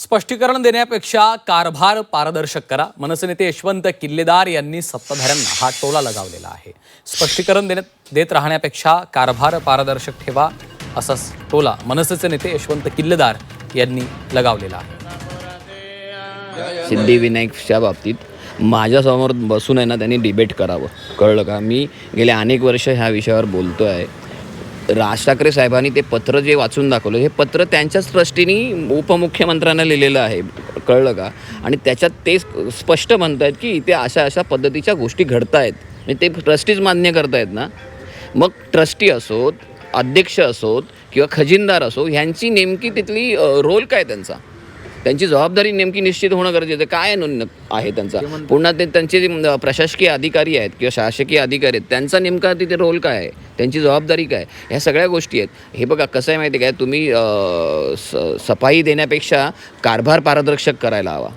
स्पष्टीकरण देण्यापेक्षा कारभार पारदर्शक करा. मनसे नेते यशवंत किल्लेदार यांनी सत्ताधाऱ्यांना हा टोला लगावलेला आहे. स्पष्टीकरण देत राहण्यापेक्षा कारभार पारदर्शक ठेवा, असा टोला मनसेचे नेते यशवंत किल्लेदार यांनी लगावलेला आहे. सिद्धिविनायकच्या बाबतीत माझ्यासमोर बसून आहे ना त्यांनी डिबेट करावं, कळलं का? मी गेले अनेक वर्ष ह्या विषयावर बोलतो आहे. राज ठाकरे साहेबांनी ते पत्र जे वाचून दाखवलं, हे पत्र त्यांच्याच ट्रस्टीनी उपमुख्यमंत्र्यांना लिहिलेलं आहे, कळलं का? आणि त्याच्यात ते स्पष्ट म्हणत आहेत की इथे अशा अशा पद्धतीच्या गोष्टी घडत आहेत. म्हणजे ते ट्रस्टीज मान्य करतायत ना. मग ट्रस्टी असोत, अध्यक्ष असोत किंवा खजिनदार असो, ह्यांची नेमकी तिथली रोल काय, त्यांची जबाबदारी नेमकी निश्चित होणं गरजेचं काय आहे त्यांचा. पुन्हा ते त्यांचे जे प्रशासकीय अधिकारी आहेत किंवा शासकीय अधिकारी आहेत, त्यांचा नेमका तिथे रोल काय आहे, त्यांची जबाबदारी काय, ह्या सगळ्या गोष्टी आहेत. हे बघा कसं आहे माहिती आहे काय, तुम्ही सफाई देण्यापेक्षा कारभार पारदर्शक करायला हवा.